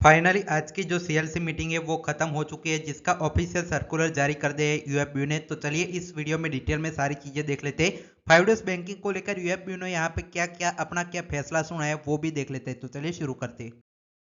Finally आज की जो सीएलसी मीटिंग है वो खत्म हो चुकी है, जिसका ऑफिशियल सर्कुलर जारी कर दिया है यूएफबी ने। तो चलिए इस वीडियो में डिटेल में सारी चीजें देख लेते हैं। 5 डेज बैंकिंग को लेकर यूएफबी ने यहाँ पे क्या क्या अपना क्या फैसला सुना है वो भी देख लेते हैं। तो चलिए शुरू करते हैं।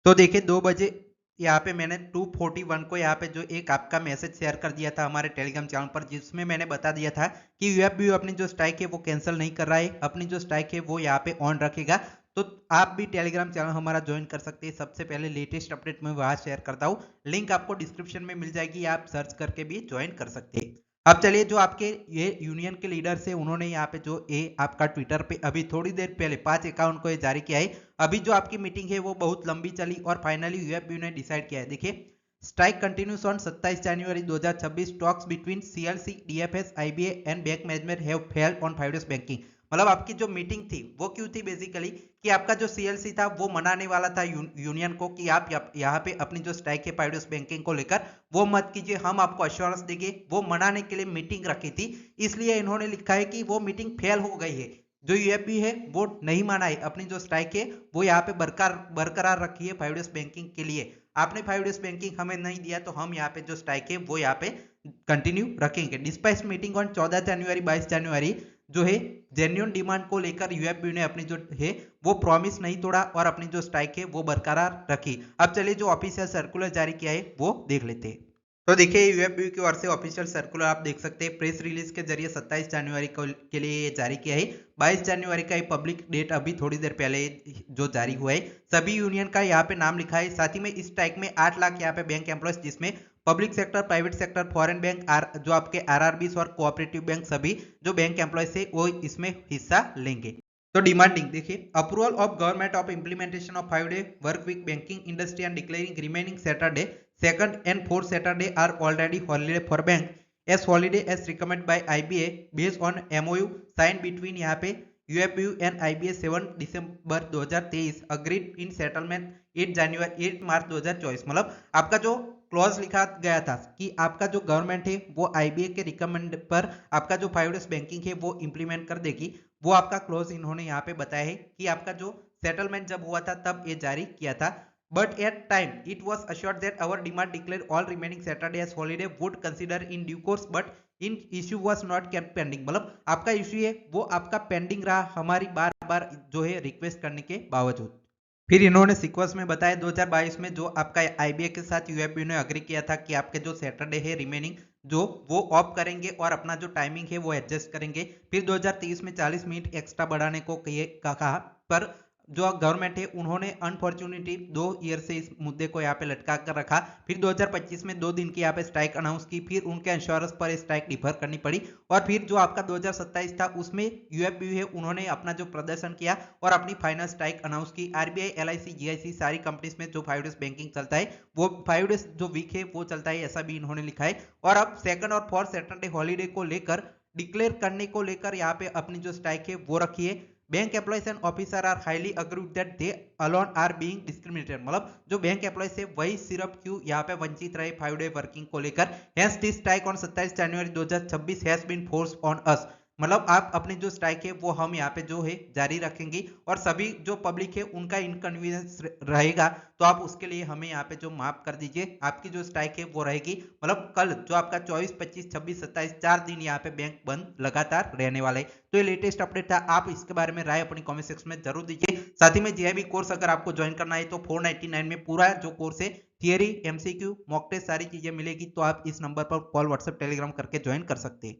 तो देखिए 2 बजे यहाँ पे मैंने 2:41 को यहाँ पे जो एक आपका मैसेज शेयर कर दिया था हमारे टेलीग्राम चैनल पर, जिसमें मैंने बता दिया था कि यूएफबी अपनी जो स्ट्राइक है वो कैंसिल नहीं कर रहा है, अपनी जो स्ट्राइक है वो यहाँ पे ऑन रखेगा। तो आप भी टेलीग्राम चैनल हमारा ज्वाइन कर सकते हैं। सबसे पहले लेटेस्ट अपडेट मैं वहां शेयर करता हूँ, लिंक आपको डिस्क्रिप्शन में मिल जाएगी, आप सर्च करके भी ज्वाइन कर सकते हैं। अब चलिए जो आपके ये यूनियन के लीडर्स है उन्होंने यहाँ पे जो ये आपका ट्विटर पे अभी थोड़ी देर पहले 5 अकाउंट को ये जारी किया है। अभी जो आपकी मीटिंग है वो बहुत लंबी चली और फाइनली यूएफबी ने डिसाइड किया है। देखिए, strike continuous on 27 January 2026। Talks between CLC, DFS, IBA and bank management have failed on 5 days banking. मतलब आपकी जो मीटिंग थी वो क्यों थी बेसिकली, कि आपका जो सीएलसी था वो मनाने वाला था यूनियन को कि आप यहाँ पे अपनी जो स्ट्राइक है 5 डेज बैंकिंग को लेकर वो मत कीजिए, हम आपको अश्योरेंस देंगे। वो मनाने के लिए मीटिंग रखी थी, इसलिए इन्होंने लिखा है कि वो मीटिंग फेल हो गई है। जो यूएफबी है वो नहीं माना है, अपनी जो स्ट्राइक है वो यहाँ पे बरकरार रखी है 5 डेज बैंकिंग के लिए। आपने 5 डेज बैंकिंग हमें नहीं दिया तो हम यहाँ पे जो स्ट्राइक है वो यहाँ पे कंटिन्यू रखेंगे। डिस्पैच मीटिंग ऑन 14 जनवरी 22 जनवरी जो है जेन्युइन डिमांड को लेकर यूएफबी ने अपनी जो है वो प्रॉमिस नहीं तोड़ा और अपनी जो स्ट्राइक है वो बरकरार रखी। अब चलिए जो ऑफिशियल सर्कुलर जारी किया है वो देख लेते हैं। तो देखिए यूएफबी की ओर से ऑफिशियल सर्कुलर आप देख सकते हैं, प्रेस रिलीज के जरिए 27 जनवरी के लिए ये जारी किया है। 22 जनवरी का पब्लिक डेट अभी थोड़ी देर पहले जो जारी हुआ है। सभी यूनियन का यहाँ पे नाम लिखा है। साथ ही में इस स्ट्राइक में 8 लाख यहाँ पे बैंक एम्प्लॉयज, जिसमें public sector, private sector, foreign bank, जो आपके आरआरबीज और कोऑपरेटिव बैंक, सभी जो बैंक एम्प्लॉयज है वो इसमें हिस्सा लेंगे। तो डिमांडिंग देखिए, approval of government of implementation of 5 day work week banking industry and declaring remaining Saturday, second and fourth Saturday are already holiday for bank as holiday as recommended by IBA based on MOU signed between यहाँ पे UFBU and IBA 7 December 2023 agreed in settlement 8 मार्च 2024। मतलब आपका जो clause लिखा गया था कि आपका जो गवर्नमेंट है वो आईबीए के रिकमेंड पर आपका जो 5 डेज बैंकिंग है वो इंप्लीमेंट कर देगी, वो आपका क्लॉज इन्होंने यहाँ पे बताया है कि आपका जो सेटलमेंट जब हुआ था तब ये जारी किया था। But at time it was assured that our demand declare all remaining Saturday as holiday would consider in due course, but in issue was not kept pending। मतलब आपका इश्यू है वो आपका पेंडिंग रहा हमारी बार बार जो है रिक्वेस्ट करने के बावजूद। फिर इन्होंने सीक्वेंस में बताया 2022 में जो आपका आईबीए के साथ यूएफबी ने अग्री किया था कि आपके जो सैटरडे है रिमेनिंग जो वो ऑफ करेंगे और अपना जो टाइमिंग है वो एडजस्ट करेंगे। फिर 2023 में 40 मिनट एक्स्ट्रा बढ़ाने को कहा, पर जो गवर्नमेंट है उन्होंने अनफॉर्चुनेटली 2 ईयर से इस मुद्दे को यहाँ पे लटका कर रखा। फिर 2025 में 2 दिन की यहाँ पे स्ट्राइक अनाउंस की, फिर उनके इंश्योरेंस पर स्ट्राइक डिफर करनी पड़ी और फिर जो आपका 2027 था उसमें यूएफबी है उन्होंने अपना जो प्रदर्शन किया और अपनी फाइनल स्ट्राइक अनाउंस की। आरबीआई, एलआईसी, जीआईसी सारी कंपनीज में जो 5 डेज बैंकिंग चलता है वो 5 डेज जो वीक है वो चलता है, ऐसा भी इन्होंने लिखा है। और अब सेकंड और फोर्थ सैटरडे हॉलीडे को लेकर डिक्लेयर करने को लेकर यहाँ पे अपनी जो स्ट्राइक है वो रखी है। Bank employees and officer are highly agreed that they alone are being discriminated. मतलब जो बैंक एम्प्लॉयज है वही सिर्फ क्यों यहाँ पे वंचित रहे 5 डे वर्किंग को लेकर। Hence this strike on 27 January 2026 has been force on us. मतलब आप अपनी जो स्ट्राइक है वो हम यहाँ पे जो है जारी रखेंगे और सभी जो पब्लिक है उनका इनकन्वीनियंस रहेगा तो आप उसके लिए हमें यहाँ पे जो माफ कर दीजिए, आपकी जो स्ट्राइक है वो रहेगी। मतलब कल जो आपका 24, 25, 26, 27 4 दिन यहाँ पे बैंक बंद लगातार रहने वाला है। तो ये लेटेस्ट अपडेट था, आप इसके बारे में राय अपनी कमेंट सेक्शन में जरूर दीजिए। साथ ही में जीआईबी कोर्स अगर आपको ज्वाइन करना है तो 499 में पूरा जो कोर्स है थियरी, एमसीक्यू, मॉक टेस्ट सारी चीजें मिलेगी। तो आप इस नंबर पर कॉल, व्हाट्सएप, टेलीग्राम करके ज्वाइन कर सकते हैं।